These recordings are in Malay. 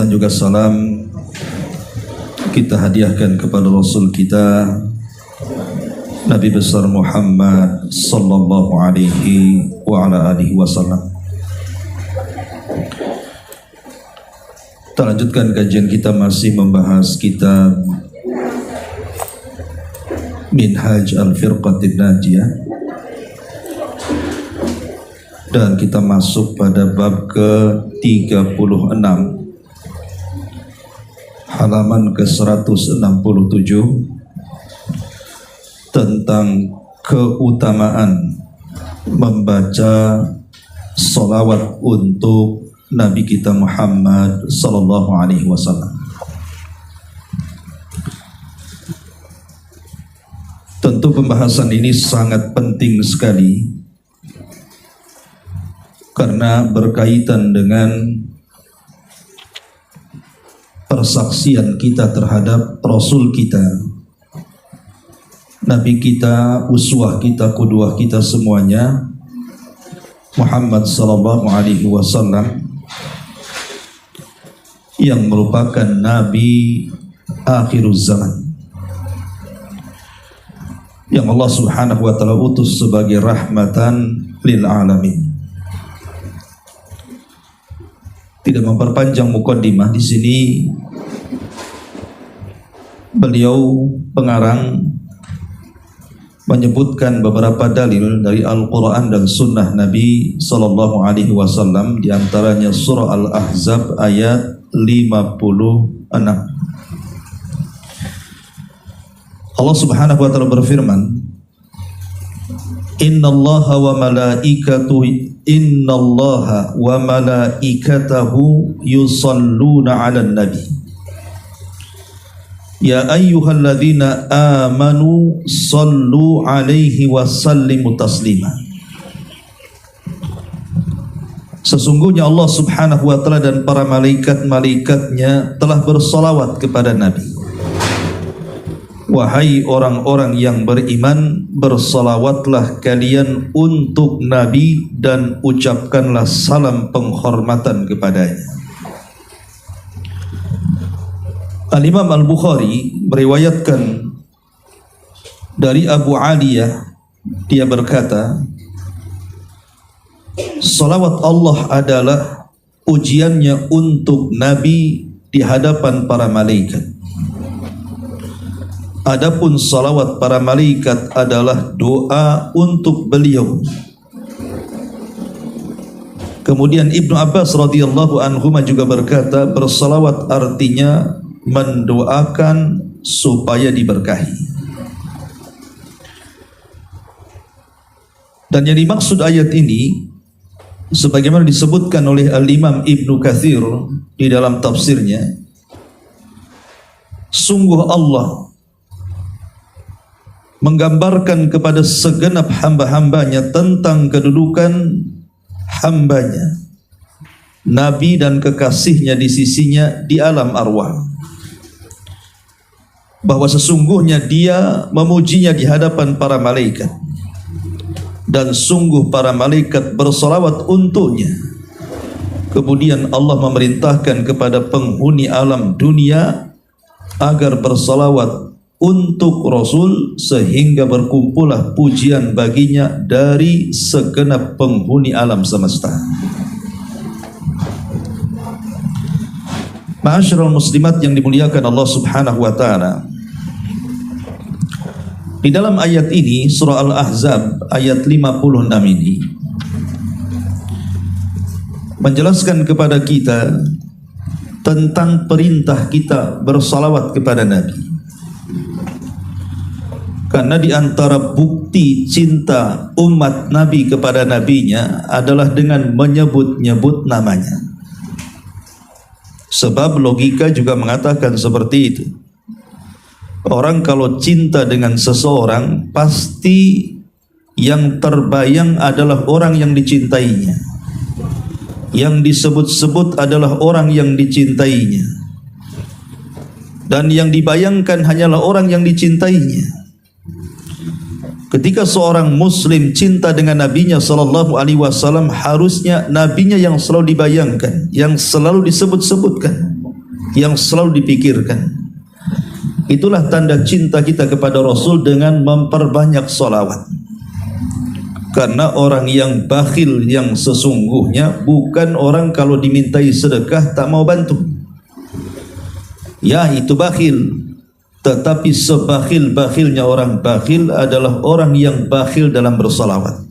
Salawat dan juga salam kita hadiahkan kepada Rasul kita Nabi besar Muhammad sallallahu alaihi wa ala alihi wasallam. Kita lanjutkan kajian kita, masih membahas kitab Minhaj al-Firqatin Najiyah, dan kita masuk pada bab ke-36 halaman ke-167 tentang keutamaan membaca salawat untuk Nabi kita Muhammad sallallahu alaihi wasallam. Tentu pembahasan ini sangat penting sekali karena berkaitan dengan persaksian kita terhadap Rasul kita, Nabi kita, uswah kita, qudwah kita semuanya, Muhammad sallallahu alaihi wasallam, yang merupakan Nabi akhiruz zaman, yang Allah subhanahu wa ta'ala utus sebagai rahmatan lil alamin. Tidak memperpanjang mukaddimah, di sini beliau pengarang menyebutkan beberapa dalil dari Al-Quran dan Sunnah Nabi sallallahu alaihi wasallam, di antaranya surah Al-Ahzab ayat 56. Allah subhanahu wa ta'ala berfirman, Innallaha wa malaikatahu yusalluna 'alan nabi ya ayyuhalladzina amanu sallu 'alaihi wa sallimu taslima. Sesungguhnya Allah subhanahu wa ta'ala dan para malaikat-malaikatnya telah bersalawat kepada Nabi. Wahai orang-orang yang beriman, bersalawatlah kalian untuk Nabi dan ucapkanlah salam penghormatan kepadanya. Al-Imam Al-Bukhari meriwayatkan dari Abu Aliyah, dia berkata, salawat Allah adalah pujiannya untuk Nabi di hadapan para malaikat. Adapun salawat para malaikat adalah doa untuk beliau. Kemudian Ibnu Abbas radhiyallahu anhu juga berkata, bersalawat artinya mendoakan supaya diberkahi. Dan yang dimaksud ayat ini, sebagaimana disebutkan oleh Al-Imam Ibnu Katsir di dalam tafsirnya, sungguh Allah menggambarkan kepada segenap hamba-hambanya tentang kedudukan hambanya, Nabi dan kekasihnya di sisinya di alam arwah, bahwa sesungguhnya dia memujinya di hadapan para malaikat, dan sungguh para malaikat bersalawat untuknya. Kemudian Allah memerintahkan kepada penghuni alam dunia agar bersalawat untuk Rasul, sehingga berkumpullah pujian baginya dari segenap penghuni alam semesta. Ma'asyiral muslimat yang dimuliakan Allah subhanahu wa ta'ala, di dalam ayat ini, surah Al-Ahzab ayat 56 ini menjelaskan kepada kita tentang perintah kita bersalawat kepada Nabi. Karena di antara bukti cinta umat Nabi kepada nabinya adalah dengan menyebut-nyebut namanya. Sebab logika juga mengatakan seperti itu. Orang kalau cinta dengan seseorang, pasti yang terbayang adalah orang yang dicintainya. Yang disebut-sebut adalah orang yang dicintainya. Dan yang dibayangkan hanyalah orang yang dicintainya. Ketika seorang muslim cinta dengan nabinya sallallahu alaihi wasallam, harusnya nabinya yang selalu dibayangkan, yang selalu disebut-sebutkan. yang selalu dipikirkan. Itulah tanda cinta kita kepada Rasul dengan memperbanyak salawat. Karena orang yang bakhil yang sesungguhnya bukan orang kalau dimintai sedekah tak mau bantu. Ya, itu bakhil. Tetapi sebakhil-bakhilnya orang bakhil adalah orang yang bakhil dalam bersalawat.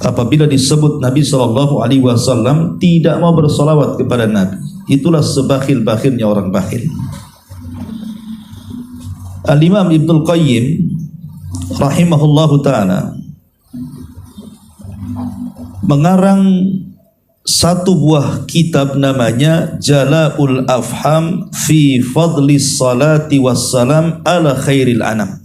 Apabila disebut Nabi SAW tidak mau bersalawat kepada Nabi, itulah sebakhil-bakhilnya orang bakhil. Al-Imam Ibnul Qayyim rahimahullahu ta'ala mengarang satu buah kitab namanya Jala'ul Afham fi Fadlis Salati Wassalam ala Khairil Anam.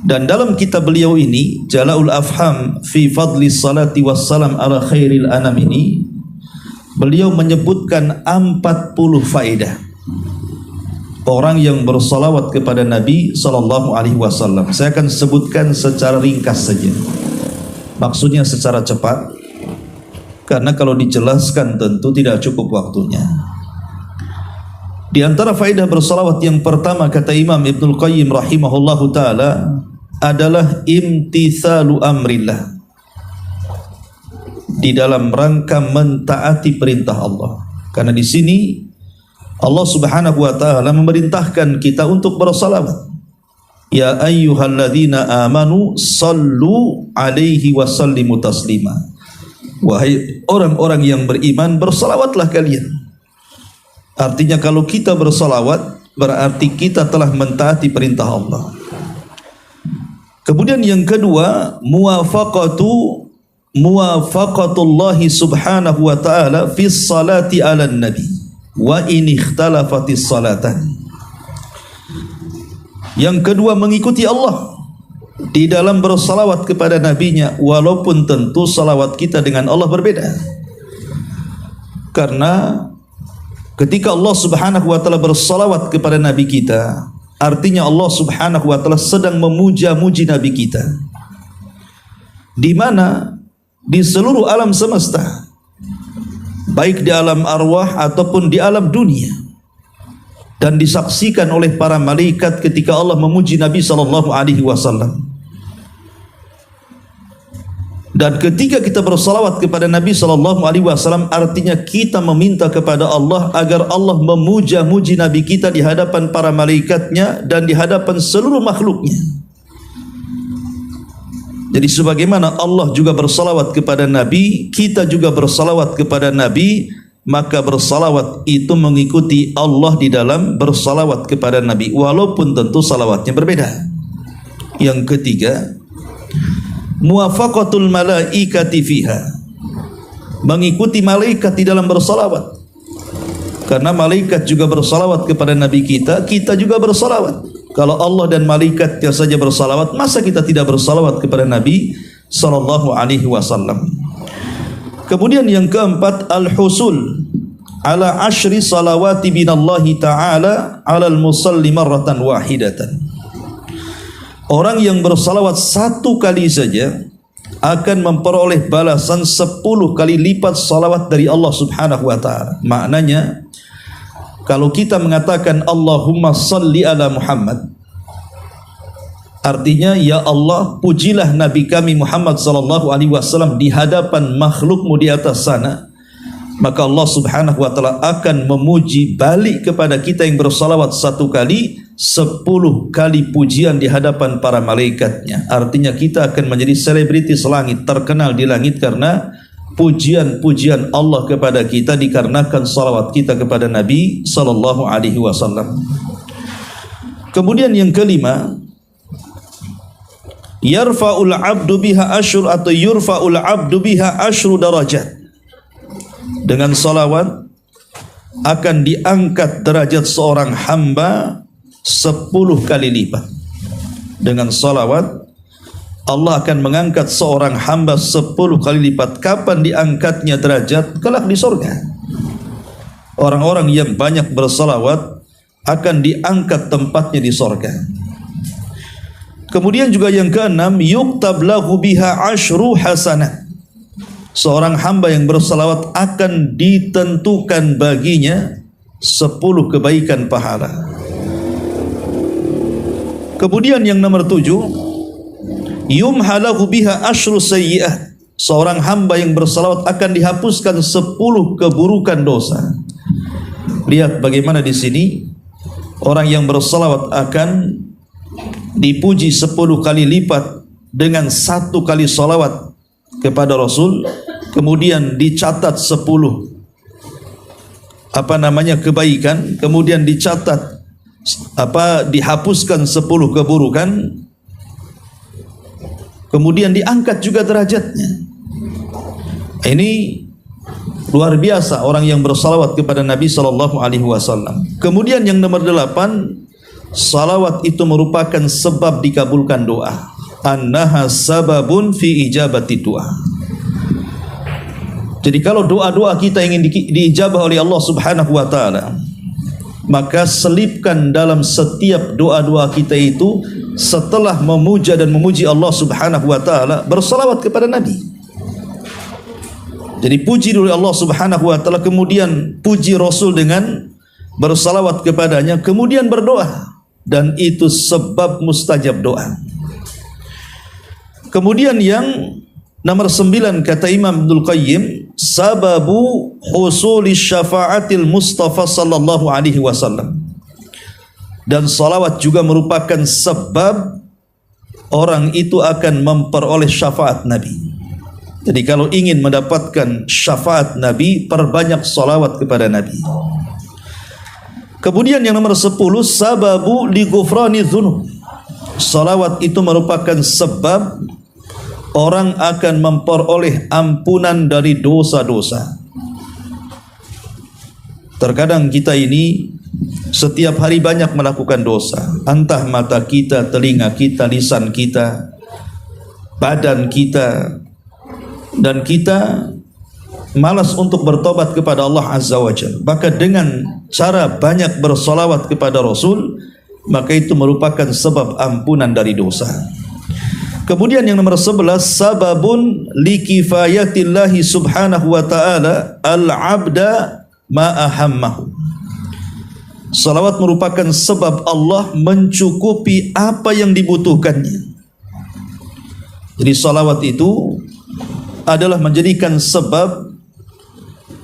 Dan dalam kitab beliau ini, Jala'ul Afham fi Fadlis Salati Wassalam ala Khairil Anam ini, beliau menyebutkan 40 faedah orang yang bersalawat kepada Nabi SAW. Saya akan sebutkan secara ringkas saja. Maksudnya secara cepat, karena kalau dijelaskan tentu tidak cukup waktunya. Di antara faedah bersalawat yang pertama, kata Imam Ibnul Qayyim rahimahullahu ta'ala, adalah imtithalu amrillah, di dalam rangka mentaati perintah Allah. Karena di sini Allah Subhanahu wa ta'ala memerintahkan kita untuk bersalawat. Ya ayyuhalladzina amanu sallu alaihi wa sallimu taslima. Wahai orang-orang yang beriman, bersalawatlah kalian. Artinya kalau kita bersalawat berarti kita telah mentaati perintah Allah. Kemudian yang kedua, muwafaqatullahi subhanahu wa ta'ala fi salati ala nabi wa in ikhtalafatis salatan. Yang kedua, mengikuti Allah di dalam bersalawat kepada nabinya, walaupun tentu salawat kita dengan Allah berbeda. Karena ketika Allah Subhanahu wa ta'ala bersalawat kepada nabi kita, artinya Allah Subhanahu wa ta'ala sedang memuja-muji nabi kita, di mana di seluruh alam semesta, baik di alam arwah ataupun di alam dunia, dan disaksikan oleh para malaikat ketika Allah memuji Nabi SAW. Dan ketika kita bersalawat kepada Nabi SAW, artinya kita meminta kepada Allah agar Allah memuja-muji Nabi kita di hadapan para malaikatnya dan di hadapan seluruh makhluknya. Jadi sebagaimana Allah juga bersalawat kepada Nabi, kita juga bersalawat kepada Nabi, maka bersalawat itu mengikuti Allah di dalam bersalawat kepada Nabi, walaupun tentu salawatnya berbeda. Yang ketiga, muwafaqatul malaikati fiha, mengikuti malaikat di dalam bersalawat. Karena malaikat juga bersalawat kepada Nabi kita, kita juga bersalawat. Kalau Allah dan malaikatnya saja bersalawat, masa kita tidak bersalawat kepada Nabi SAW? Kemudian yang keempat, al-husul ala ashri salawati binallahi ta'ala alal musalli marratan wahidatan. Orang yang bersalawat satu kali saja akan memperoleh balasan 10 kali lipat salawat dari Allah Subhanahu wa ta'ala. Maknanya, kalau kita mengatakan Allahumma salli ala Muhammad, artinya, ya Allah, pujilah Nabi kami Muhammad SAW di hadapan makhlukmu di atas sana, maka Allah Subhanahu wa ta'ala akan memuji balik kepada kita yang bersalawat satu kali 10 kali pujian di hadapan para malaikatnya. Artinya kita akan menjadi selebritis langit, terkenal di langit karena pujian-pujian Allah kepada kita dikarenakan salawat kita kepada Nabi SAW. Kemudian yang kelima, yarfa'ul abdu biha asyur atau yurfa'ul abdu biha asyru darajat. Dengan salawat akan diangkat derajat seorang hamba 10 kali lipat. Dengan salawat Allah akan mengangkat seorang hamba 10 kali lipat. Kapan diangkatnya derajat? Kelak di surga. Orang-orang yang banyak bersalawat akan diangkat tempatnya di surga. Kemudian juga yang keenam, yuktab lahu biha asyru hasanah. seorang hamba yang bersalawat akan ditentukan baginya 10 kebaikan pahala. Kemudian yang nomor 7, yumhalahu biha asyru sayyi'ah. Seorang hamba yang bersalawat akan dihapuskan 10 keburukan dosa. Lihat bagaimana di sini orang yang bersalawat akan dipuji 10 kali lipat dengan 1 kali salawat kepada Rasul, kemudian dicatat 10 kebaikan, kemudian dicatat dihapuskan 10 keburukan, kemudian diangkat juga derajatnya. Ini luar biasa orang yang bersalawat kepada Nabi sallallahu alaihi wasallam. Kemudian yang nomor 8, salawat itu merupakan sebab dikabulkan doa. Annaha sababun fi ijabati doa. Jadi kalau doa-doa kita ingin diijabah oleh Allah Subhanahu wa taala, maka selipkan dalam setiap doa-doa kita itu, setelah memuja dan memuji Allah Subhanahu wa taala, bersalawat kepada Nabi. Jadi puji dulu Allah Subhanahu wa taala, kemudian puji Rasul dengan bersalawat kepadanya, kemudian berdoa, dan itu sebab mustajab doa. Kemudian yang nomor 9 kata Imam Ibnul Qayyim, sababu husuli syafa'atil Mustafa sallallahu alaihi wasallam. Dan salawat juga merupakan sebab orang itu akan memperoleh syafaat Nabi. Jadi kalau ingin mendapatkan syafaat Nabi, perbanyak salawat kepada Nabi. Kemudian yang nomor 10, sababu li ghufrani dzunub. Salawat itu merupakan sebab orang akan memperoleh ampunan dari dosa-dosa. Terkadang kita ini setiap hari banyak melakukan dosa, entah mata kita, telinga kita, lisan kita, badan kita, dan kita malas untuk bertobat kepada Allah Azza wa Jalla. Maka dengan cara banyak bersolawat kepada Rasul, maka itu merupakan sebab ampunan dari dosa. Kemudian yang nomor 11, sababun likifayatillahi subhanahu wa ta'ala al-abda ma'ahammahu. Salawat merupakan sebab Allah mencukupi apa yang dibutuhkannya. Jadi salawat itu adalah menjadikan sebab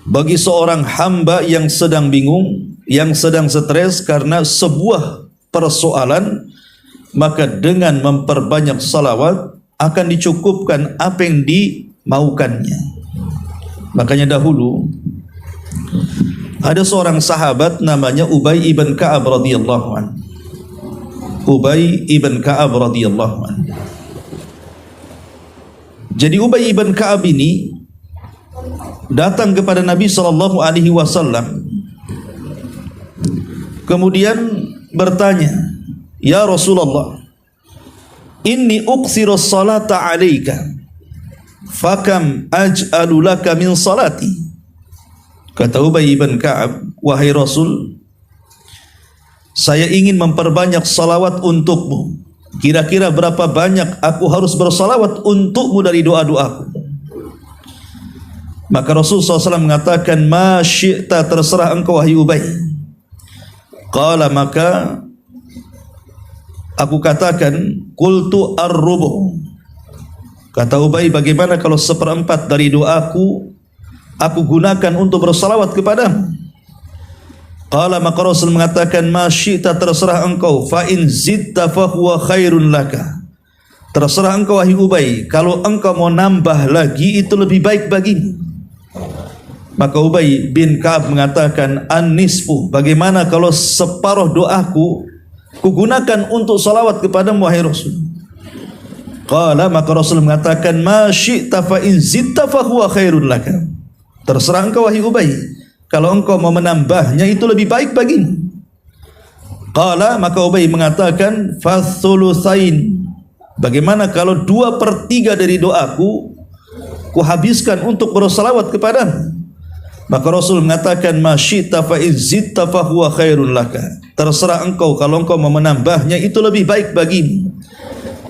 bagi seorang hamba yang sedang bingung, yang sedang stres karena sebuah persoalan, maka dengan memperbanyak salawat akan dicukupkan apa yang dimaukannya. Makanya dahulu ada seorang sahabat namanya Ubay ibn Ka'ab radhiyallahu anhu. Ubay ibn Ka'ab radhiyallahu anhu. Jadi Ubay ibn Ka'ab ini datang kepada Nabi sallallahu alaihi wasallam, kemudian bertanya, "Ya Rasulullah, inni uqsiru salata 'alaika, fakam aj'alu laka min salati?" Kata Ubay ibn Ka'ab, "Wahai Rasul, saya ingin memperbanyak salawat untukmu. Kira-kira berapa banyak aku harus bersalawat untukmu dari doa-doaku?" Maka Rasul SAW mengatakan, "Ma syi'ta, terserah engkau wahai Ubay." Qala, maka aku katakan, "Qultu ar-rubu." Kata Ubay, "Bagaimana kalau 1/4 dari doaku aku gunakan untuk bersalawat kepadamu?" Qala, maka Rasul mengatakan, "Ma syi'ta, terserah engkau, fa in zidta fa huwa khairun laka." Terserah engkau wahai Ubay, kalau engkau mau nambah lagi itu lebih baik bagimu. Maka Ubay bin Ka'ab mengatakan, "An-nisfu, bagaimana kalau separuh doaku kugunakan untuk salawat kepadamu wahai Rasul?" Qala, maka Rasul mengatakan, "Ma syi'ta fa in zidta fa huwa khairun laka." Terserah engkau wahai Ubay, kalau engkau mau menambahnya itu lebih baik bagimu. Qala, maka Ubay mengatakan, "Fathulutsain, bagaimana kalau 2/3 dari doaku kuhabiskan untuk bersalawat kepadamu?" Maka Rasul mengatakan, "Ma syi'ta fa in zidta fa huwa khairun laka." Terserah engkau, kalau engkau mau menambahnya itu lebih baik bagimu.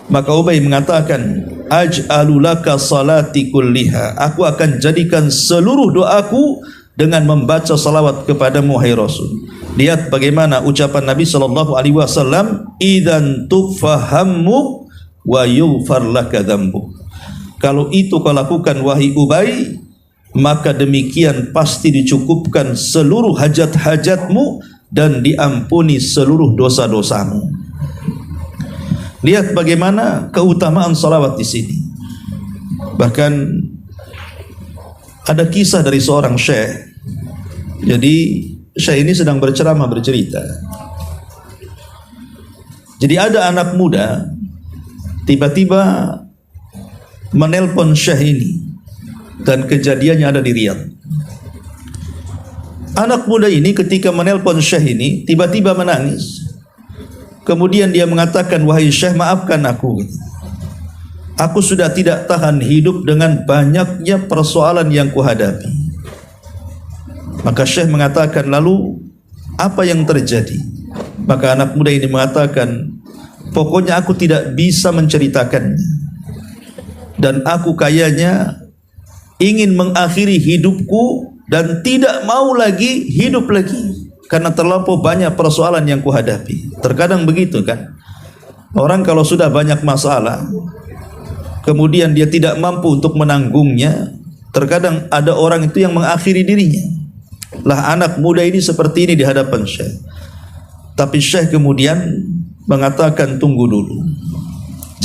Maka Ubay mengatakan, aj'alu laka salati kulliha, aku akan jadikan seluruh doaku dengan membaca salawat kepadamu hai Rasul. Lihat bagaimana ucapan Nabi sallallahu alaihi wasallam, idzan tufahammu wa yughfar laka dzambuk. Kalau itu kau lakukan wahai Ubay, maka demikian pasti dicukupkan seluruh hajat-hajatmu dan diampuni seluruh dosa-dosamu. Lihat bagaimana keutamaan salawat di sini. Bahkan ada kisah dari seorang syekh. Jadi syekh ini sedang berceramah, bercerita. Jadi ada anak muda tiba-tiba menelpon syekh ini, dan kejadiannya ada di Riyadh. Anak muda ini ketika menelpon syekh ini tiba-tiba menangis. Kemudian dia mengatakan, wahai syekh, maafkan aku. Aku sudah tidak tahan hidup dengan banyaknya persoalan yang kuhadapi. Maka syekh mengatakan, lalu apa yang terjadi? Maka anak muda ini mengatakan, pokoknya aku tidak bisa menceritakannya, dan aku kayaknya ingin mengakhiri hidupku dan tidak mau lagi hidup lagi karena terlampau banyak persoalan yang kuhadapi. Terkadang begitu kan, orang kalau sudah banyak masalah kemudian dia tidak mampu untuk menanggungnya, terkadang ada orang itu yang mengakhiri dirinya. Lah anak muda ini seperti ini di hadapan syekh. Tapi syekh kemudian mengatakan, tunggu dulu,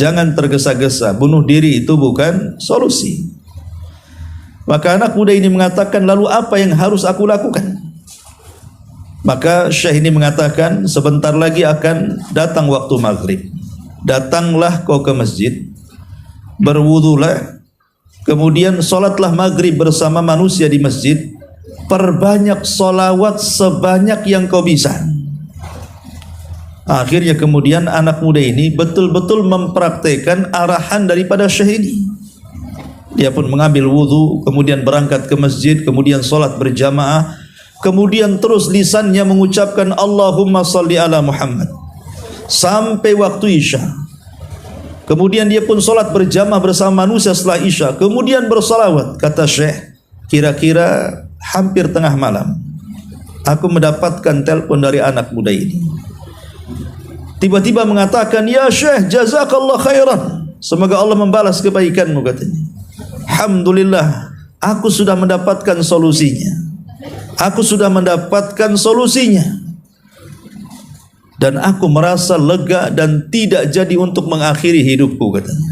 jangan tergesa-gesa, bunuh diri itu bukan solusi. Maka anak muda ini mengatakan, lalu apa yang harus aku lakukan? Maka syekh ini mengatakan, sebentar lagi akan datang waktu maghrib. Datanglah kau ke masjid, berwudulah, kemudian solatlah maghrib bersama manusia di masjid. Perbanyak solawat sebanyak yang kau bisa. Akhirnya kemudian anak muda ini betul-betul mempraktekkan arahan daripada syekh ini. Dia pun mengambil wudu, kemudian berangkat ke masjid, kemudian solat berjamaah, kemudian terus lisannya mengucapkan Allahumma salli ala Muhammad sampai waktu Isya. Kemudian dia pun solat berjamaah bersama manusia setelah Isya, kemudian bersolawat. Kata syekh, kira-kira hampir tengah malam aku mendapatkan telepon dari anak muda ini. Tiba-tiba mengatakan, ya syekh, jazakallah khairan, semoga Allah membalas kebaikanmu, katanya. Alhamdulillah, aku sudah mendapatkan solusinya. Aku sudah mendapatkan solusinya. Dan aku merasa lega dan tidak jadi untuk mengakhiri hidupku, katanya.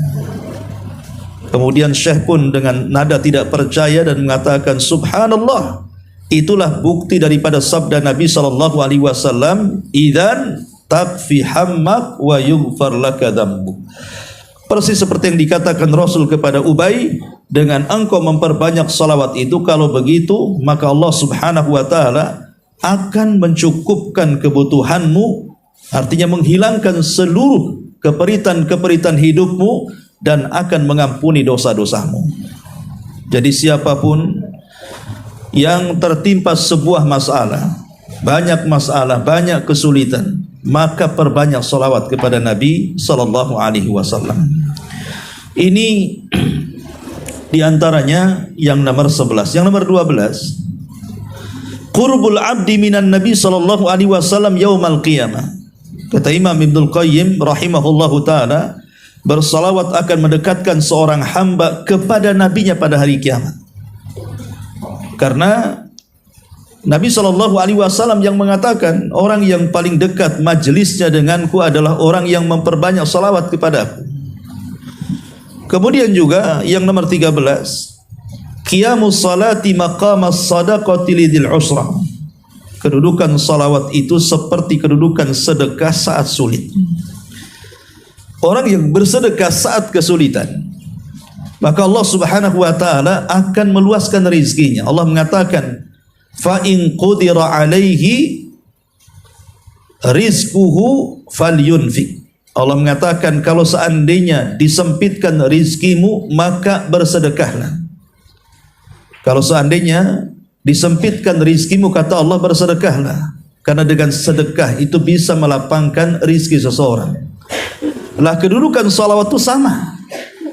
Kemudian syekh pun dengan nada tidak percaya dan mengatakan, subhanallah, itulah bukti daripada sabda Nabi SAW, idzan takfi hammak wa yughfar laka dzambuk. Persis seperti yang dikatakan Rasul kepada Ubay, dengan engkau memperbanyak salawat itu, kalau begitu maka Allah Subhanahu wa taala akan mencukupkan kebutuhanmu, artinya menghilangkan seluruh keperitan-keperitan hidupmu dan akan mengampuni dosa-dosamu. Jadi siapapun yang tertimpa sebuah masalah, banyak kesulitan, maka perbanyak salawat kepada Nabi sallallahu alaihi wasallam. Ini diantaranya yang nomor 11. Yang nomor 12, qurbul abdi minan Nabi sallallahu alaihi wasallam yaumal qiyamah. Kata Imam Ibnul Qayyim rahimahullahu taala, bersalawat akan mendekatkan seorang hamba kepada nabinya pada hari kiamat. Karena Nabi SAW yang mengatakan, orang yang paling dekat majlisnya denganku adalah orang yang memperbanyak salawat kepadaku. Kemudian juga yang nomor 13, qiyamus salati maqamas sadaqati lidil usra. Kedudukan salawat itu seperti kedudukan sedekah saat sulit. Orang yang bersedekah saat kesulitan, maka Allah Subhanahu wa taala akan meluaskan rezekinya. Allah mengatakan, fa in qudira alaihi rizquhu falyunfik. Allah mengatakan, kalau seandainya disempitkan rizkimu, maka bersedekahlah. Kalau seandainya disempitkan rizkimu, kata Allah, bersedekahlah. Karena dengan sedekah itu bisa melapangkan rizki seseorang. Lah kedudukan salawat itu sama.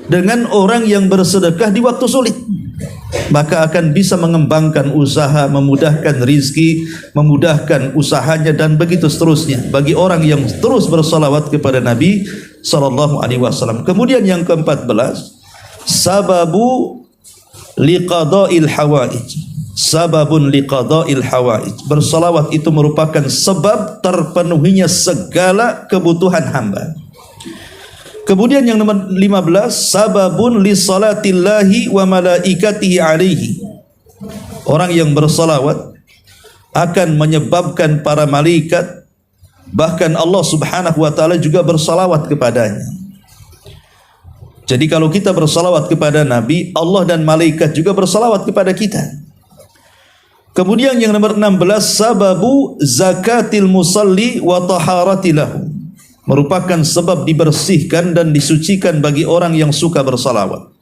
dengan orang yang bersedekah di waktu sulit, maka akan bisa mengembangkan usaha, memudahkan rizki, memudahkan usahanya, dan begitu seterusnya bagi orang yang terus bersalawat kepada Nabi SAW. Kemudian yang ke-14, sababu liqada'il hawaij. Sababun liqada'il hawaij. Bersalawat itu merupakan sebab terpenuhinya segala kebutuhan hamba. Kemudian yang nomor 15, sababun li salatillahi wa malaikatihi alaihi. Orang yang bersalawat akan menyebabkan para malaikat, bahkan Allah Subhanahu wa taala juga bersalawat kepadanya. Jadi kalau kita bersalawat kepada Nabi, Allah dan malaikat juga bersalawat kepada kita. Kemudian yang nomor 16, sababu zakatil musalli wa taharati lahu. Merupakan sebab dibersihkan dan disucikan bagi orang yang suka bersalawat.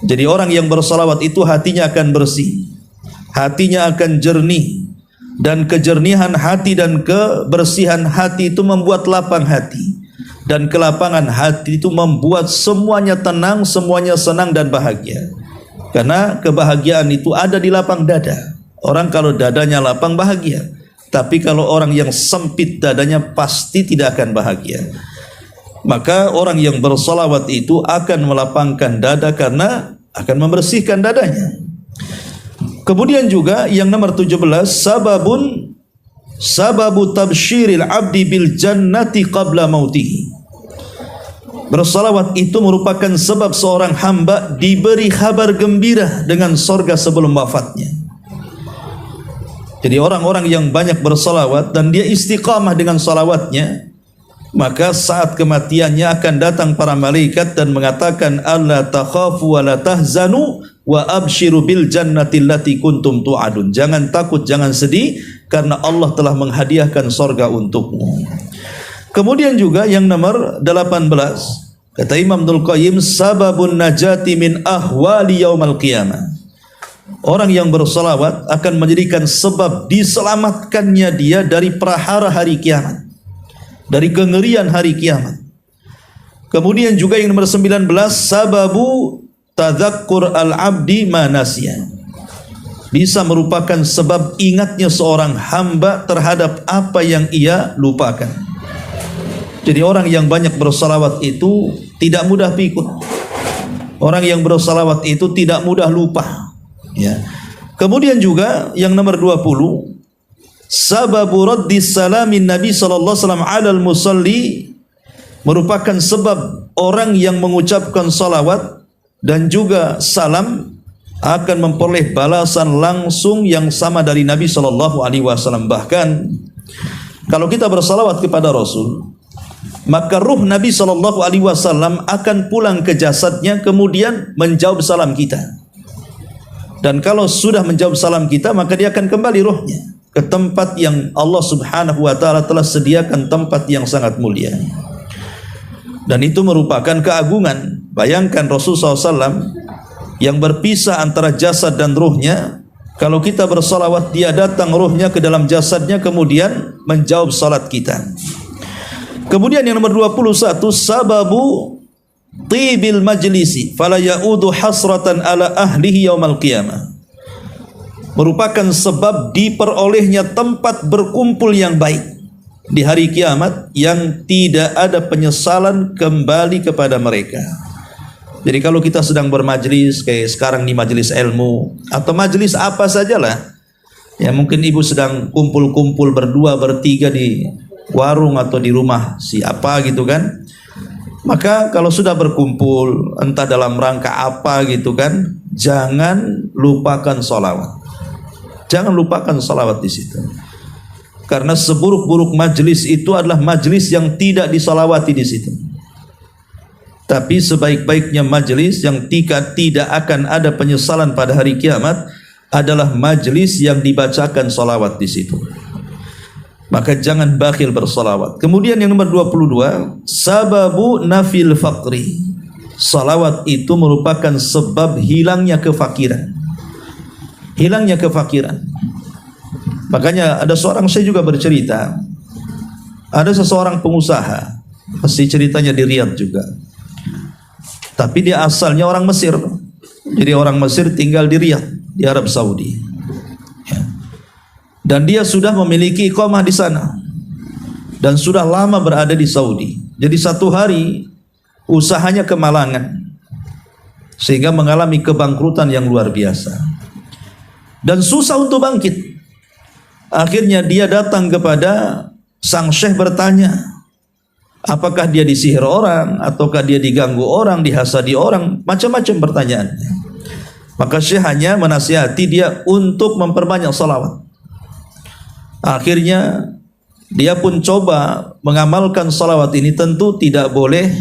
Jadi orang yang bersalawat itu hatinya akan bersih, hatinya akan jernih, dan kejernihan hati dan kebersihan hati itu membuat lapang hati, dan kelapangan hati itu membuat semuanya tenang, semuanya senang dan bahagia. Karena kebahagiaan itu ada di lapang dada. Orang kalau dadanya lapang bahagia, tapi kalau orang yang sempit dadanya pasti tidak akan bahagia. Maka orang yang bersalawat itu akan melapangkan dada karena akan membersihkan dadanya. Kemudian juga yang nomor 17, sababu tabsyiril abdi bil jannati qabla mautihi. Bersalawat itu merupakan sebab seorang hamba diberi kabar gembira dengan sorga sebelum wafatnya. Jadi orang-orang yang banyak bersalawat dan dia istiqamah dengan salawatnya, maka saat kematiannya akan datang para malaikat dan mengatakan, alla takhafu wa la tahzanu wa abshiru bil jannati allati kuntum tu'adun. Jangan takut, jangan sedih, karena Allah telah menghadiahkan sorga untukmu. Kemudian juga yang nomor 18, kata Imam Ibnul Qayyim, sababun najati min ahwali yaumal qiyamah. Orang yang bersalawat akan menjadikan sebab diselamatkannya dia dari prahara hari kiamat, dari kengerian hari kiamat. Kemudian juga yang nomor 19, sababu tadzakkur al-abdi manasya. Bisa merupakan sebab ingatnya seorang hamba terhadap apa yang ia lupakan. Jadi orang yang banyak bersalawat itu tidak mudah pikun. Orang yang bersalawat itu tidak mudah lupa. Ya. Kemudian juga yang nomor 20, sababu raddis salamin Nabi sallallahu alaihi wasallam 'alal musalli, merupakan sebab orang yang mengucapkan salawat dan juga salam akan memperoleh balasan langsung yang sama dari Nabi sallallahu alaihi wasallam. Bahkan kalau kita bersalawat kepada Rasul, maka ruh Nabi sallallahu alaihi wasallam akan pulang ke jasadnya kemudian menjawab salam kita. Dan kalau sudah menjawab salam kita, maka dia akan kembali rohnya ke tempat yang Allah Subhanahu wa taala telah sediakan, tempat yang sangat mulia. Dan itu merupakan keagungan. Bayangkan Rasulullah SAW yang berpisah antara jasad dan ruhnya. Kalau kita bersalawat, dia datang ruhnya ke dalam jasadnya kemudian menjawab salat kita. Kemudian yang nomor 21, sababu tibil majlisi fala yaudu hasratan ala ahlihi yaumal qiyamah. Merupakan sebab diperolehnya tempat berkumpul yang baik di hari kiamat yang tidak ada penyesalan kembali kepada mereka. Jadi kalau kita sedang bermajlis kayak sekarang di majelis ilmu atau majelis apa sajalah, ya mungkin ibu sedang kumpul-kumpul berdua bertiga di warung atau di rumah siapa gitu kan. Maka kalau sudah berkumpul entah dalam rangka apa gitu kan, jangan lupakan salawat. Jangan lupakan salawat di situ. Karena seburuk-buruk majlis itu adalah majlis yang tidak disalawati di situ. Tapi sebaik-baiknya majlis yang tidak akan ada penyesalan pada hari kiamat adalah majlis yang dibacakan salawat di situ. Maka jangan bakhil bersalawat. Kemudian yang nomor 22, sababu nafil faqri. Salawat itu merupakan sebab hilangnya kefakiran. Hilangnya kefakiran. Makanya ada seorang, saya juga bercerita, ada seseorang pengusaha, pasti ceritanya di Riyadh juga. Tapi dia asalnya orang Mesir. Jadi orang Mesir tinggal di Riyadh, di Arab Saudi. Ya. Dan dia sudah memiliki iqamah di sana. Dan sudah lama berada di Saudi. Jadi satu hari usahanya kemalangan. Sehingga mengalami kebangkrutan yang luar biasa. Dan susah untuk bangkit. Akhirnya dia datang kepada sang syekh bertanya, apakah dia disihir orang, ataukah dia diganggu orang, dihasadi orang, macam-macam pertanyaannya. Maka syekh hanya menasihati dia untuk memperbanyak salawat. Akhirnya dia pun coba mengamalkan salawat ini. Tentu tidak boleh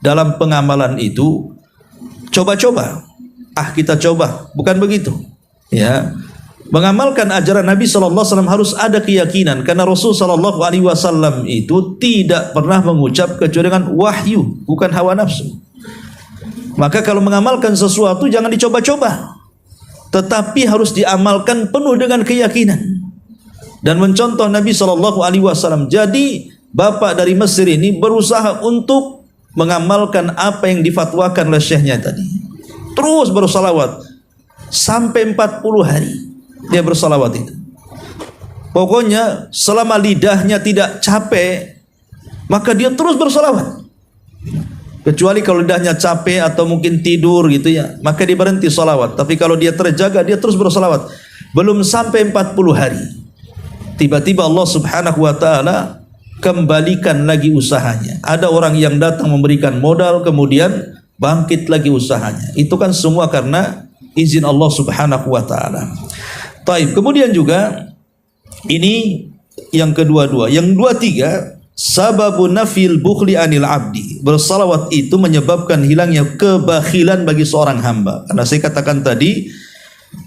dalam pengamalan itu coba-coba. Kita coba, bukan begitu. Ya, mengamalkan ajaran Nabi SAW harus ada keyakinan, karena Rasul SAW itu tidak pernah mengucap kecuali dengan wahyu, bukan hawa nafsu. Maka kalau mengamalkan sesuatu jangan dicoba-coba, tetapi harus diamalkan penuh dengan keyakinan. Dan mencontoh Nabi SAW. Jadi bapak dari Mesir ini berusaha untuk mengamalkan apa yang difatwakan oleh syekhnya tadi. Terus bersalawat sampai 40 hari dia bersalawat itu. Pokoknya selama lidahnya tidak capek, maka dia terus bersalawat. Kecuali kalau lidahnya capek atau mungkin tidur gitu ya, maka dia berhenti salawat. Tapi kalau dia terjaga, dia terus bersalawat. Belum sampai 40 hari, tiba-tiba Allah Subhanahu wa ta'ala kembalikan lagi usahanya. Ada orang yang datang memberikan modal, kemudian bangkit lagi usahanya. Itu kan semua karena izin Allah Subhanahu wa ta'ala. Taib. Kemudian juga ini yang kedua-dua. Yang dua-tiga, sababun nafil bukhli anil abdi. Bersalawat itu menyebabkan hilangnya kebakhilan bagi seorang hamba. Karena saya katakan tadi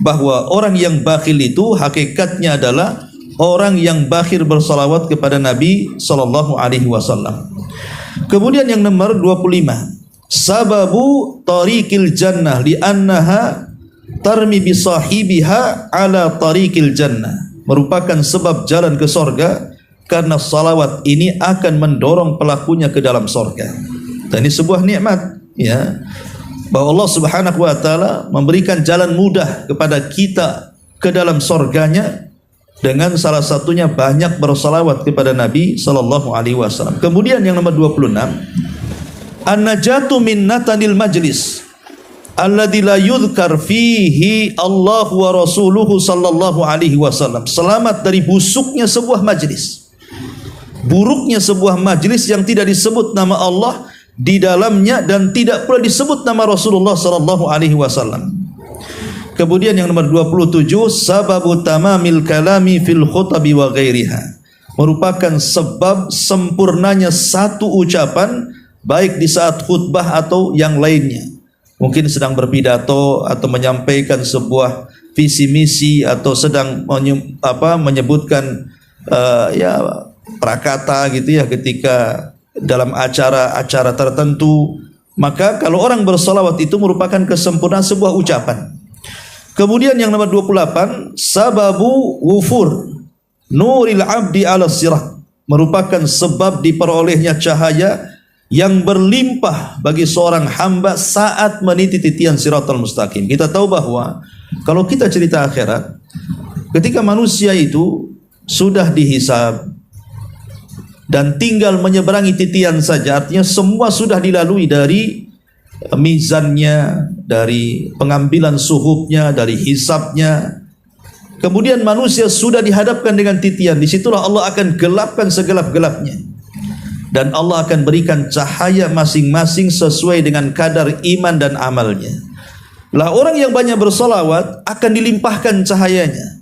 bahwa orang yang bakhil itu hakikatnya adalah orang yang bakhil bersalawat kepada Nabi sallallahu alaihi wasallam. Kemudian yang nomor 25, sababu tariqil jannah li'annaha tarmi bi sahibiha ala tariqil jannah. Merupakan sebab jalan ke sorga, karena salawat ini akan mendorong pelakunya ke dalam sorga. Dan ini sebuah nikmat, ya, bahwa Allah Subhanahu wa ta'ala memberikan jalan mudah kepada kita ke dalam sorganya dengan salah satunya banyak bersalawat kepada Nabi sallallahu alaihi wasallam. Kemudian yang nomor 26, an-najatu min natanil majlis alladzi la yudhkar fihi Allah wa rasuluhu sallallahu alaihi wasallam. Selamat dari busuknya sebuah majlis, buruknya sebuah majlis yang tidak disebut nama Allah di dalamnya dan tidak pula disebut nama Rasulullah sallallahu alaihi wasallam. Kemudian yang nomor 27, sababu tamamil kalami fil khutabi wa ghairiha. Merupakan sebab sempurnanya satu ucapan baik di saat khutbah atau yang lainnya. Mungkin sedang berpidato atau menyampaikan sebuah visi misi atau sedang menyebutkan prakata gitu ya, ketika dalam acara-acara tertentu. Maka kalau orang bersalawat itu merupakan kesempurnaan sebuah ucapan. Kemudian yang nomor 28, sababu wufur nuril abdi ala sirat. Merupakan sebab diperolehnya cahaya yang berlimpah bagi seorang hamba saat meniti titian siratal mustaqim. Kita tahu bahwa kalau kita cerita akhirat, ketika manusia itu sudah dihisab dan tinggal menyeberangi titian saja, artinya semua sudah dilalui, dari mizannya, dari pengambilan suhufnya, dari hisabnya. Kemudian manusia sudah dihadapkan dengan titian. Disitulah Allah akan gelapkan segelap-gelapnya. Dan Allah akan berikan cahaya masing-masing sesuai dengan kadar iman dan amalnya. Lah orang yang banyak bersolawat akan dilimpahkan cahayanya.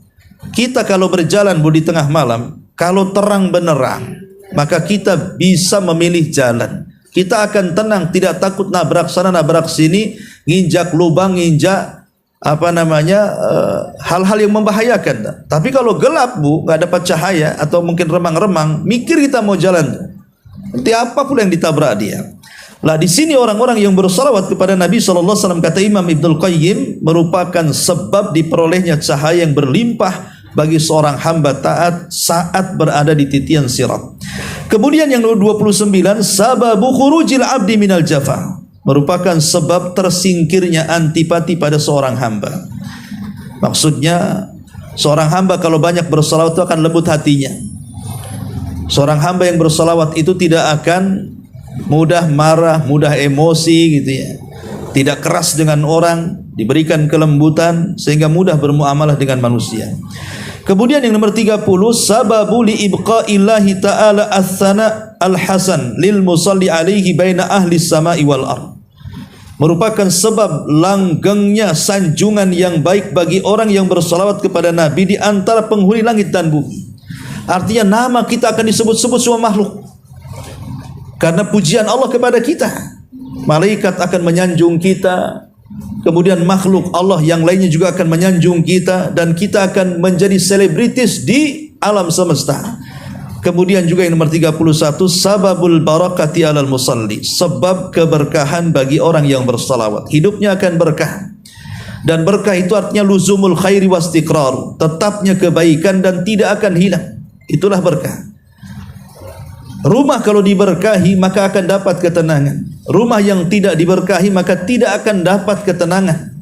Kita kalau berjalan di tengah malam, kalau terang benerang, maka kita bisa memilih jalan. Kita akan tenang, tidak takut nabrak sana nabrak sini, nginjak lubang, nginjak hal-hal yang membahayakan. Tapi kalau gelap nggak dapat cahaya atau mungkin remang-remang, mikir kita mau jalan. Nanti apa pula yang ditabrak dia. Lah di sini orang-orang yang bersalawat kepada Nabi SAW, kata Imam Ibnul Qayyim, merupakan sebab diperolehnya cahaya yang berlimpah bagi seorang hamba taat saat berada di titian sirat. Kemudian yang nomor 29, sababu khurujil abdi minal jafa. merupakan sebab tersingkirnya antipati pada seorang hamba. Maksudnya seorang hamba kalau banyak bersalawat itu akan lembut hatinya. Seorang hamba yang bersalawat itu tidak akan mudah marah, mudah emosi gitu ya. Tidak keras dengan orang, diberikan kelembutan sehingga mudah bermuamalah dengan manusia. Kemudian yang nomor 30, sababu li ibqaillahi ta'ala as-sana al-hasan lil musalli alaihi baina ahli samai wal ard. Merupakan sebab langgengnya sanjungan yang baik bagi orang yang bersalawat kepada Nabi di antara penghuni langit dan bumi. Artinya nama kita akan disebut-sebut semua makhluk karena pujian Allah kepada kita. Malaikat akan menyanjung kita, kemudian makhluk Allah yang lainnya juga akan menyanjung kita, dan kita akan menjadi selebritis di alam semesta. Kemudian juga yang nomor 31, sababul barakati alal musalli, sebab keberkahan bagi orang yang bersalawat. Hidupnya akan berkah. Dan berkah itu artinya luzumul khairi wastiqrar, tetapnya kebaikan dan tidak akan hilang. Itulah berkah. Rumah kalau diberkahi maka akan dapat ketenangan. Rumah yang tidak diberkahi maka tidak akan dapat ketenangan.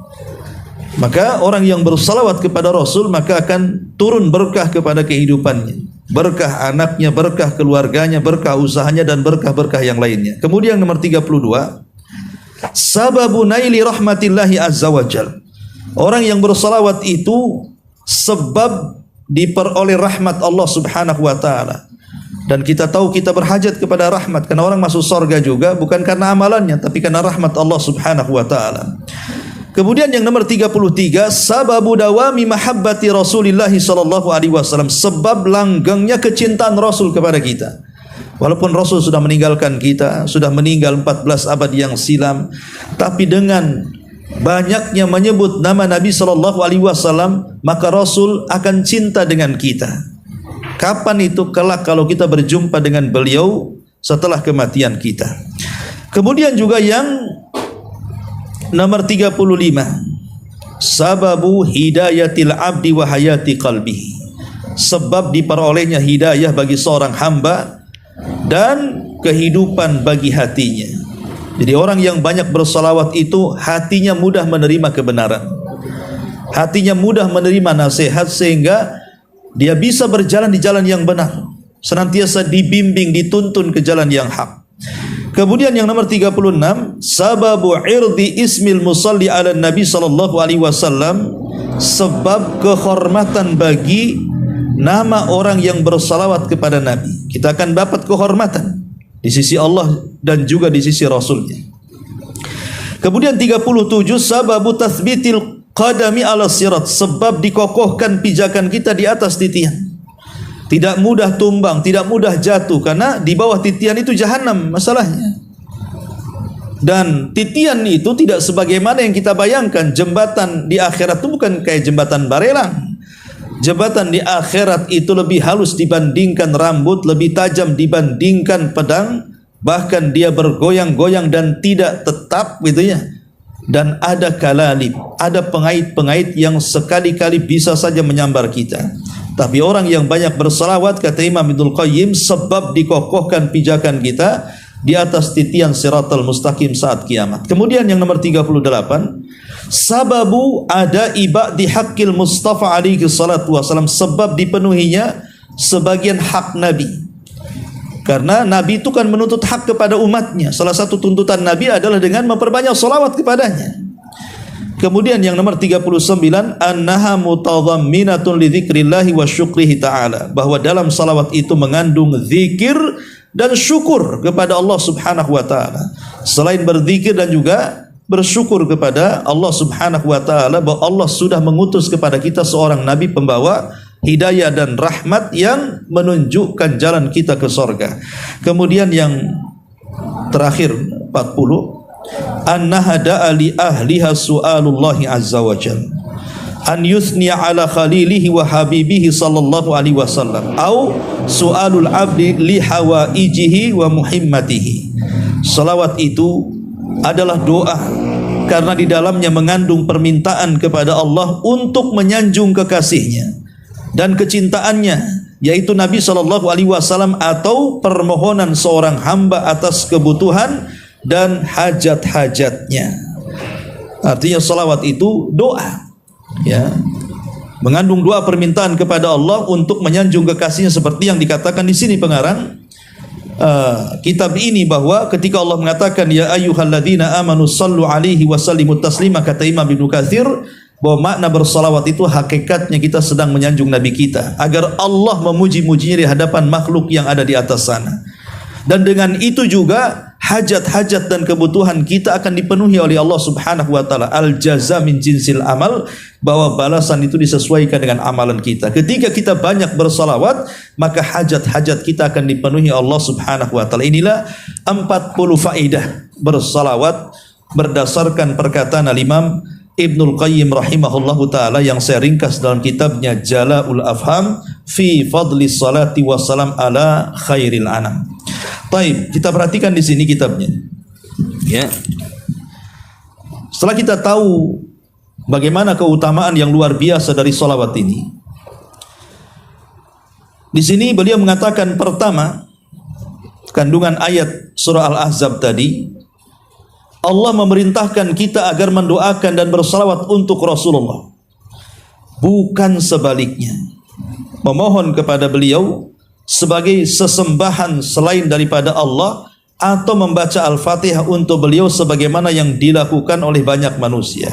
Maka orang yang bersalawat kepada Rasul maka akan turun berkah kepada kehidupannya. Berkah anaknya, berkah keluarganya, berkah usahanya, dan berkah-berkah yang lainnya. Kemudian nomor 32, sababu naili rahmatillahi azza wa jal. Orang yang bersalawat itu sebab diperoleh rahmat Allah subhanahu wa ta'ala. Dan kita tahu kita berhajat kepada rahmat, karena orang masuk surga juga bukan karena amalannya, tapi karena rahmat Allah subhanahu wa ta'ala. Kemudian yang nomor 33, sababu dawami mahabbati Rasulillah sallallahu alaihi wasallam, sebab langgengnya kecintaan Rasul kepada kita. Walaupun Rasul sudah meninggalkan kita, sudah meninggal 14 abad yang silam, tapi dengan banyaknya menyebut nama Nabi sallallahu alaihi wasallam, maka Rasul akan cinta dengan kita. Kapan itu? Kelak kalau kita berjumpa dengan beliau setelah kematian kita. Kemudian juga yang nomor 35, sababu hidayatil abdi wa hayati qalbihi, sebab diperolehnya hidayah bagi seorang hamba dan kehidupan bagi hatinya. Jadi orang yang banyak bersalawat itu hatinya mudah menerima kebenaran, hatinya mudah menerima nasihat, sehingga dia bisa berjalan di jalan yang benar, senantiasa dibimbing, dituntun ke jalan yang hak. Kemudian yang nomor 36, sababu irdi ismil musalli ala nabi sallallahu alaihi wasallam, sebab kehormatan bagi nama orang yang bersalawat kepada Nabi. Kita akan dapat kehormatan di sisi Allah dan juga di sisi Rasulnya. Kemudian 37, sababu tathbitil qadami ala sirat, sebab dikokohkan pijakan kita di atas titian. Tidak mudah tumbang, tidak mudah jatuh, karena di bawah titian itu jahanam masalahnya. Dan titian itu tidak sebagaimana yang kita bayangkan. Jembatan di akhirat itu bukan kayak jembatan barelang. Jembatan di akhirat itu lebih halus dibandingkan rambut, lebih tajam dibandingkan pedang, bahkan dia bergoyang-goyang dan tidak tetap gitu ya. Dan ada kalalib, ada pengait-pengait yang sekali-kali bisa saja menyambar kita. Tapi orang yang banyak bersalawat, kata Imam Ibnul Qayyim, sebab dikokohkan pijakan kita di atas titian siratal mustaqim saat kiamat. Kemudian yang nomor 38, sababu ada ibadi haqqil Mustafa alaihi salatu wasalam, sebab dipenuhinya sebagian hak Nabi. Karena Nabi itu kan menuntut hak kepada umatnya. Salah satu tuntutan Nabi adalah dengan memperbanyak salawat kepadanya. Kemudian yang nomor 39, annaha mutadhamminatun li dzikrillahi wa syukrihi ta'ala, bahwa dalam salawat itu mengandung zikir dan syukur kepada Allah subhanahu wa ta'ala. Selain berzikir dan juga bersyukur kepada Allah subhanahu wa ta'ala, bahwa Allah sudah mengutus kepada kita seorang Nabi pembawa hidayah dan rahmat yang menunjukkan jalan kita ke surga. Kemudian yang terakhir 40, an-nahda li ahliha su'alullahi azza wa jalla an yuthniya ala khalilihi wa habibihi sallallahu alaihi wasallam au su'alul abdi li hawaijihi wa muhimmatihi. Salawat itu adalah doa karena di dalamnya mengandung permintaan kepada Allah untuk menyanjung kekasihnya dan kecintaannya, yaitu Nabi sallallahu alaihi wasallam, atau permohonan seorang hamba atas kebutuhan dan hajat-hajatnya. Artinya salawat itu doa, ya, mengandung doa permintaan kepada Allah untuk menyanjung kekasihnya, seperti yang dikatakan di sini pengarang kitab ini, bahwa ketika Allah mengatakan ya ayyuhalladzina amanu sallu alaihi wa sallimu taslima, kata Imam Ibnu Katsir bahwa makna bersalawat itu hakikatnya kita sedang menyanjung Nabi kita agar Allah memuji-mujinya di hadapan makhluk yang ada di atas sana. Dan dengan itu juga hajat-hajat dan kebutuhan kita akan dipenuhi oleh Allah Subhanahu wa taala. Al jaza min jinsil amal, bahwa balasan itu disesuaikan dengan amalan kita. Ketika kita banyak bersalawat, maka hajat-hajat kita akan dipenuhi Allah Subhanahu wa taala. Inilah 40 faedah bersalawat berdasarkan perkataan Al-Imam Ibnul Qayyim rahimahullahu ta'ala yang saya ringkas dalam kitabnya Jala'ul Afham fi fadli salati wassalam ala khairil anam. Baik, kita perhatikan di sini kitabnya. Ya. Setelah kita tahu bagaimana keutamaan yang luar biasa dari salawat ini, di sini beliau mengatakan pertama, kandungan ayat surah Al-Ahzab tadi, Allah memerintahkan kita agar mendoakan dan bersalawat untuk Rasulullah, bukan sebaliknya, memohon kepada beliau sebagai sesembahan selain daripada Allah, atau membaca Al-Fatihah untuk beliau sebagaimana yang dilakukan oleh banyak manusia.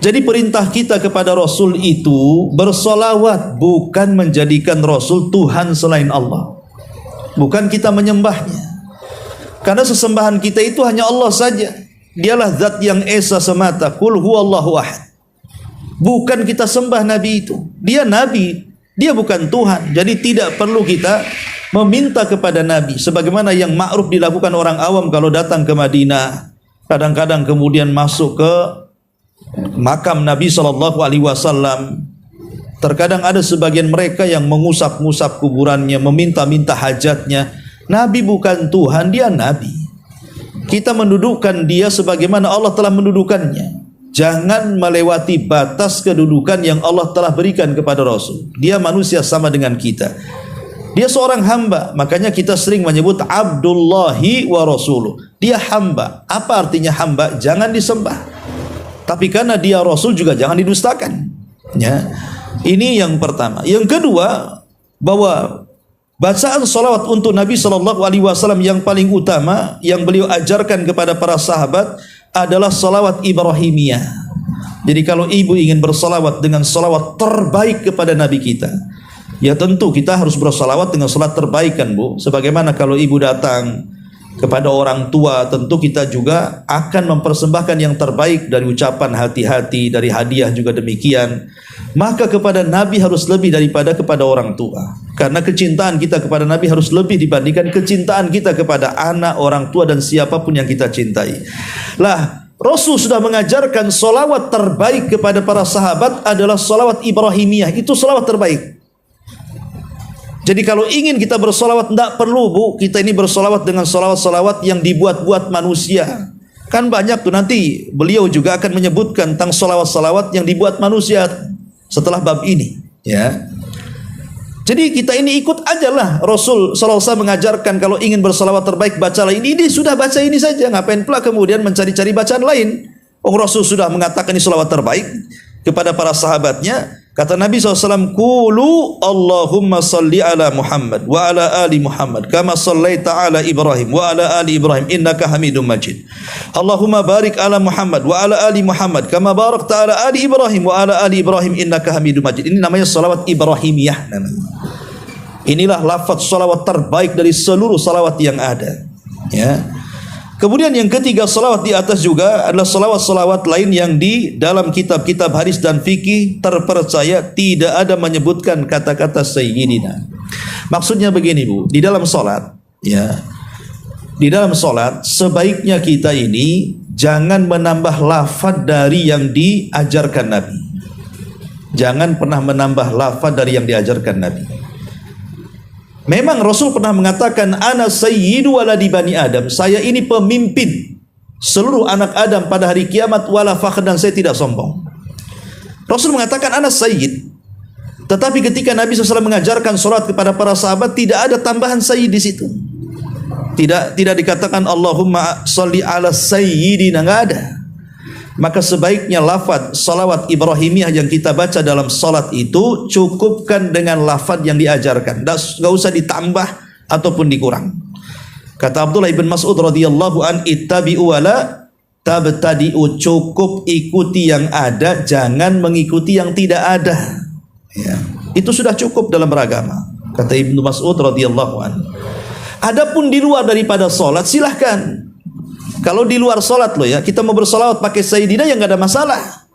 Jadi perintah kita kepada Rasul itu bersalawat, bukan menjadikan Rasul Tuhan selain Allah, bukan kita menyembahnya. Karena sesembahan kita itu hanya Allah saja. Dialah zat yang esa semata. Qul huwallahu ahad. Bukan kita sembah Nabi itu. Dia Nabi, dia bukan Tuhan. Jadi tidak perlu kita meminta kepada Nabi sebagaimana yang ma'ruf dilakukan orang awam kalau datang ke Madinah. Kadang-kadang kemudian masuk ke makam Nabi SAW. Terkadang ada sebagian mereka yang mengusap-ngusap kuburannya, meminta-minta hajatnya. Nabi bukan Tuhan, dia Nabi. Kita mendudukkan dia sebagaimana Allah telah mendudukannya. Jangan melewati batas kedudukan yang Allah telah berikan kepada Rasul. Dia manusia sama dengan kita. Dia seorang hamba, makanya kita sering menyebut Abdullahi wa Rasuluh. Dia hamba. Apa artinya hamba? Jangan disembah. Tapi karena dia Rasul juga jangan didustakan. Ya. Ini yang pertama. Yang kedua, bahwa bacaan salawat untuk Nabi SAW yang paling utama yang beliau ajarkan kepada para sahabat adalah salawat Ibrahimiyah. Jadi kalau ibu ingin bersalawat dengan salawat terbaik kepada Nabi kita, ya tentu kita harus bersalawat dengan salat terbaik kan Bu. Sebagaimana kalau ibu datang kepada orang tua, tentu kita juga akan mempersembahkan yang terbaik dari ucapan hati-hati, dari hadiah juga demikian. Maka kepada Nabi harus lebih daripada kepada orang tua. Karena kecintaan kita kepada Nabi harus lebih dibandingkan kecintaan kita kepada anak, orang tua dan siapapun yang kita cintai. Lah, Rasul sudah mengajarkan salawat terbaik kepada para sahabat adalah salawat Ibrahimiyah. Itu salawat terbaik. Jadi kalau ingin kita bersalawat, tidak perlu Bu, kita ini bersalawat dengan salawat-salawat yang dibuat-buat manusia. Kan banyak tuh, nanti beliau juga akan menyebutkan tentang salawat-salawat yang dibuat manusia setelah bab ini, ya. Jadi kita ini ikut ajalah Rasul SAW mengajarkan kalau ingin bersalawat terbaik bacalah ini sudah baca ini saja. Ngapain pula kemudian mencari-cari bacaan lain? Rasul sudah mengatakan ini salawat terbaik kepada para sahabatnya. Kata Nabi SAW, Qulu Allahumma salli ala Muhammad wa ala ali Muhammad kama sallaita ala Ibrahim wa ala ali Ibrahim innaka hamidum majid. Allahumma barik ala Muhammad wa ala ali Muhammad kama barakta ala ali Ibrahim wa ala ali Ibrahim innaka hamidum majid. Ini namanya salawat Ibrahimiyah namanya. Inilah lafaz salawat terbaik dari seluruh salawat yang ada, ya. Kemudian yang ketiga, salawat di atas juga adalah salawat-salawat lain yang di dalam kitab-kitab hadis dan fikih terpercaya tidak ada menyebutkan kata-kata sayyidina. Maksudnya begini Bu, di dalam salat, ya, di dalam salat sebaiknya kita ini jangan menambah lafaz dari yang diajarkan Nabi. Jangan pernah menambah lafaz dari yang diajarkan Nabi. Memang Rasul pernah mengatakan ana sayyidu waladi bani Adam. Saya ini pemimpin seluruh anak Adam pada hari kiamat wala fakhr, dan saya tidak sombong. Rasul mengatakan ana sayyid. Tetapi ketika Nabi SAW mengajarkan salat kepada para sahabat tidak ada tambahan sayyid di situ. Tidak dikatakan Allahumma sholli ala sayyidina, enggak ada. Maka sebaiknya lafaz salawat Ibrahimiyah yang kita baca dalam salat itu cukupkan dengan lafaz yang diajarkan, enggak usah ditambah ataupun dikurang. Kata Abdullah bin Mas'ud radhiyallahu an, ittabi'u wala tabtadi'u, cukup ikuti yang ada, jangan mengikuti yang tidak ada. Ya, itu sudah cukup dalam beragama. Kata Ibnu Mas'ud radhiyallahu an. Adapun di luar daripada salat silahkan. Kalau di luar salat loh ya, kita mau bersolawat pakai sayyidina yang nggak ada masalah.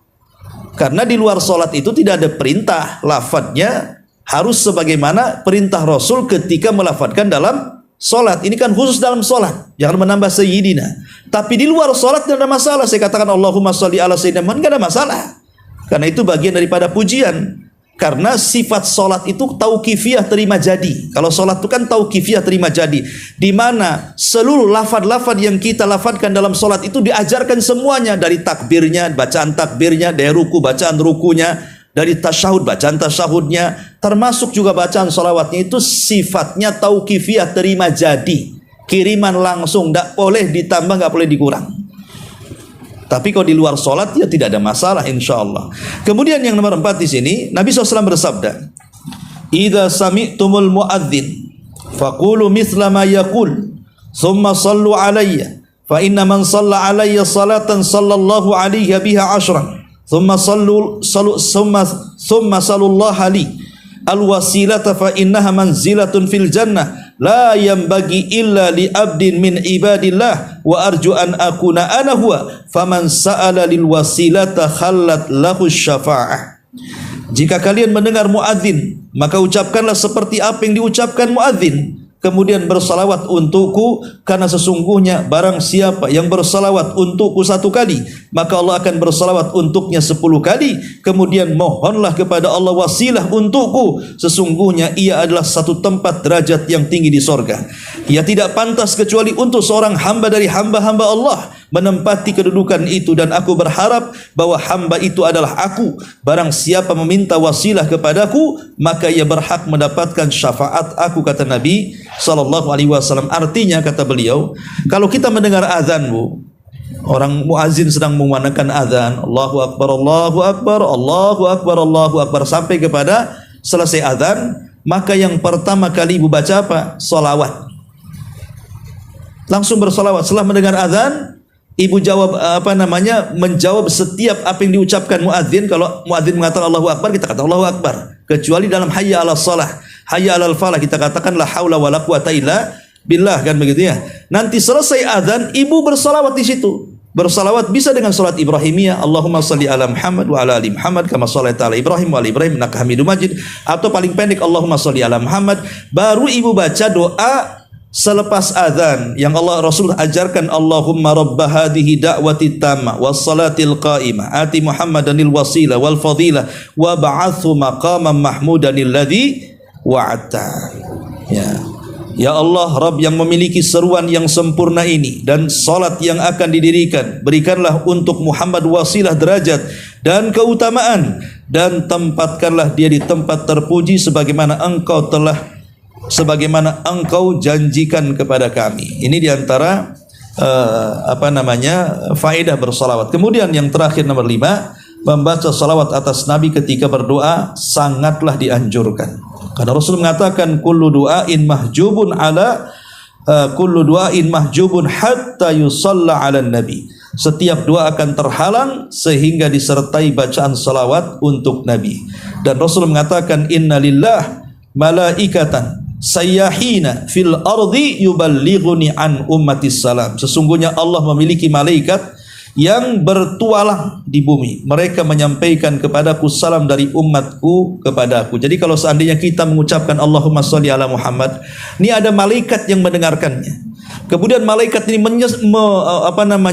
Karena di luar salat itu tidak ada perintah, lafadznya harus sebagaimana perintah Rasul ketika melafadzkan dalam salat. Ini kan khusus dalam salat, jangan menambah sayyidina. Tapi di luar salat tidak ada masalah. Saya katakan Allahumma sholli ala sayyidina, nggak ada masalah. Karena itu bagian daripada pujian. Karena sifat solat itu tauqifiyah, terima jadi. Kalau solat itu kan tauqifiyah, terima jadi, di mana seluruh lafaz-lafaz yang kita lafazkan dalam solat itu diajarkan semuanya, dari takbirnya, bacaan takbirnya, dari ruku, bacaan rukunya, dari tasyahud, bacaan tasyahudnya, termasuk juga bacaan solawatnya itu sifatnya tauqifiyah, terima jadi, kiriman langsung, tidak boleh ditambah, nggak boleh dikurang. Tapi kalau di luar solat ya tidak ada masalah, insya Allah. Kemudian yang nomor 4 di sini, Nabi SAW bersabda, "Idza sami'tumul muadzin, faqulu mithla ma yaqul, thumma sallu alayya, fa inna man shalla alayya salatan sallallahu alaihi biha 'ashran, thumma sallallahu li al-wasilata fa innaha manzilatun fil jannah la yanbaghi illa li abdin min ibadillah wa arju an akuna ana huwa faman sa'ala lil wasilata khallat lahu syafa'ah." Jika kalian mendengar muadzin, maka ucapkanlah seperti apa yang diucapkan muadzin, kemudian bersalawat untukku, karena sesungguhnya barang siapa yang bersalawat untukku 1 kali, maka Allah akan bersalawat untuknya 10 kali. Kemudian mohonlah kepada Allah wasilah untukku, sesungguhnya ia adalah satu tempat derajat yang tinggi di sorga. Ia tidak pantas kecuali untuk seorang hamba dari hamba-hamba Allah menempati kedudukan itu, dan aku berharap bahwa hamba itu adalah aku. Barang siapa meminta wasilah kepadaku, maka ia berhak mendapatkan syafaat aku, kata Nabi sallallahu alaihi wasallam. Artinya, kata beliau, kalau kita mendengar azan, Bu, orang muazin sedang mengumandangkan azan, Allahu akbar, Allahu akbar, Allahu akbar, Allahu akbar, sampai kepada selesai azan, maka yang pertama kali Ibu baca apa? Salawat. Langsung bersalawat. Setelah mendengar azan, Ibu jawab menjawab setiap apa yang diucapkan muadzin. Kalau muadzin mengatakan Allahu akbar, kita kata Allahu akbar. Kecuali dalam hayya 'alas shalah, hayya 'alal falah, kita katakan la haula wala quwata illa billah, kan begitu ya. Nanti selesai azan, Ibu bersalawat di situ. Bersalawat bisa dengan salat Ibrahimiyah, Allahumma shalli ala Muhammad wa ala ali Muhammad kama shallaita ala Ibrahim wa ala Ibrahim innaka Hamidum Majid, atau paling pendek Allahumma shalli ala Muhammad. Baru Ibu baca doa selepas azan yang Allah Rasul ajarkan, Allahumma rabba hadhihi da'wati tamma was salatil qa'imah ati Muhammadanil wasila wal fadila wa ba'athu maqaman mahmudan alladhi wa'ata. Ya Allah, Rabb yang memiliki seruan yang sempurna ini dan salat yang akan didirikan, berikanlah untuk Muhammad wasilah derajat dan keutamaan, dan tempatkanlah dia di tempat terpuji sebagaimana engkau janjikan kepada kami. Ini diantara faedah bersalawat. Kemudian yang terakhir nomor 5, membaca salawat atas Nabi ketika berdoa sangatlah dianjurkan. Karena Rasul mengatakan kullu du'ain mahjubun hatta yusalla 'alan nabi. Setiap doa akan terhalang sehingga disertai bacaan salawat untuk Nabi. Dan Rasul mengatakan inna lillah malaikatan sayyahina fil ardi yuballighuni an ummatis salam. Sesungguhnya Allah memiliki malaikat yang bertualang di bumi, mereka menyampaikan kepadaku salam dari umatku kepadaku. Jadi kalau seandainya kita mengucapkan Allahumma sholli ala Muhammad, ini ada malaikat yang mendengarkannya. Kemudian malaikat ini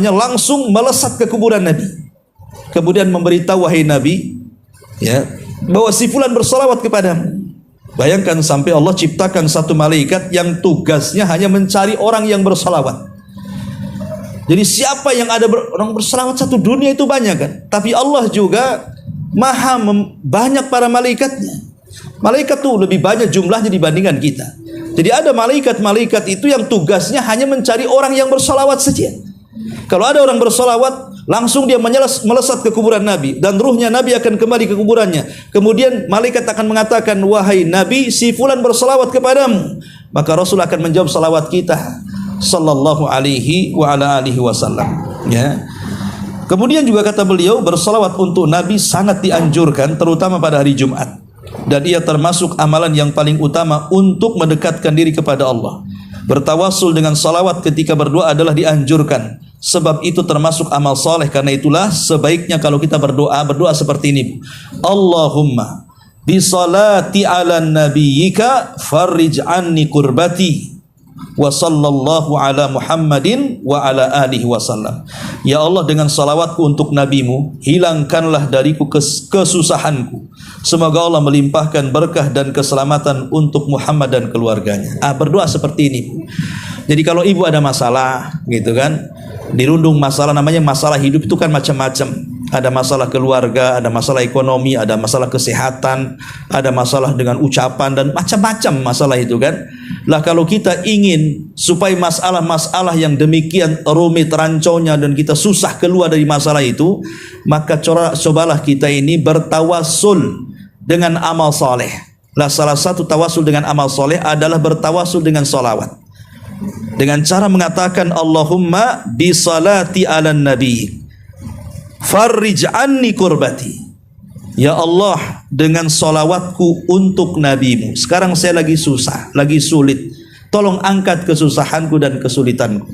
langsung melesat ke kuburan Nabi. Kemudian memberitahu, wahai Nabi, ya, bahwa si fulan bersalawat kepadamu. Bayangkan sampai Allah ciptakan satu malaikat yang tugasnya hanya mencari orang yang bersalawat. Jadi siapa yang ada orang bersalawat, satu dunia itu banyak kan. Tapi Allah juga banyak para malaikatnya. Malaikat tuh lebih banyak jumlahnya dibandingkan kita. Jadi ada malaikat-malaikat itu yang tugasnya hanya mencari orang yang bersolawat saja. Kalau ada orang bersolawat, langsung dia melesat ke kuburan Nabi, dan ruhnya Nabi akan kembali ke kuburannya. Kemudian malaikat akan mengatakan, wahai Nabi, si fulan bersolawat kepadamu. Maka Rasul akan menjawab salawat kita, sallallahu alaihi wa ala alihi wasallam. Ya. Kemudian juga kata beliau, bersolawat untuk Nabi sangat dianjurkan, terutama pada hari Jumat. Dan ia termasuk amalan yang paling utama untuk mendekatkan diri kepada Allah. Bertawasul dengan salawat ketika berdoa adalah dianjurkan, sebab itu termasuk amal soleh. Karena itulah sebaiknya kalau kita berdoa seperti ini. Allahumma bisalati ala nabiyyika farrij anni kurbati wa sallallahu ala Muhammadin wa ala alihi wasallam. Ya Allah, dengan salawatku untuk nabimu, hilangkanlah dariku kesusahanku. Semoga Allah melimpahkan berkah dan keselamatan untuk Muhammad dan keluarganya. Berdoa seperti ini. Jadi kalau ibu ada masalah gitu kan, dirundung masalah, namanya masalah hidup itu kan macam-macam. Ada masalah keluarga, ada masalah ekonomi, ada masalah kesehatan, ada masalah dengan ucapan, dan macam-macam masalah itu kan. Lah kalau kita ingin supaya masalah-masalah yang demikian rumit, ranconya, dan kita susah keluar dari masalah itu, maka cobalah kita ini bertawasul dengan amal soleh. Lah salah satu tawasul dengan amal soleh adalah bertawasul dengan salawat, dengan cara mengatakan Allahumma bisalati ala nabi farrij anni kurbati. Ya Allah, dengan salawatku untuk nabimu, sekarang saya lagi susah, lagi sulit, tolong angkat kesusahanku dan kesulitanku.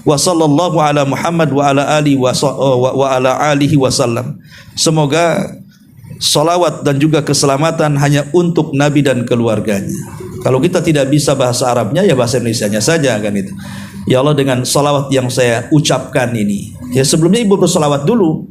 Wa sallallahu ala Muhammad wa ala alihi wasallam. Semoga salawat dan juga keselamatan hanya untuk Nabi dan keluarganya. Kalau kita tidak bisa bahasa Arabnya, ya bahasa Indonesianya saja kan itu. Ya Allah, dengan salawat yang saya ucapkan ini, ya sebelumnya ibu bersalawat dulu,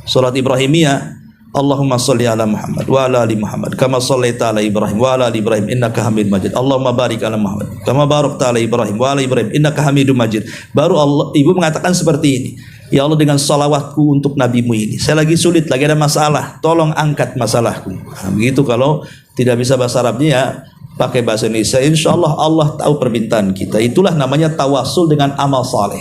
salat Ibrahimiyah, Allahumma sholli ala Muhammad wa ala ali Muhammad kama shallaita ala Ibrahim wa ala ali Ibrahim innaka Hamidum Majid. Allahumma barik ala Muhammad kama barakta ala Ibrahim wa ala Ibrahim innaka Hamidum Majid. Baru ibu mengatakan seperti ini. Ya Allah, dengan salawatku untuk nabimu ini, saya lagi sulit, lagi ada masalah, tolong angkat masalahku. Begitu. Kalau tidak bisa bahasa Arabnya, ya pakai bahasa Indonesia. Insya Allah Allah tahu permintaan kita. Itulah namanya tawasul dengan amal saleh.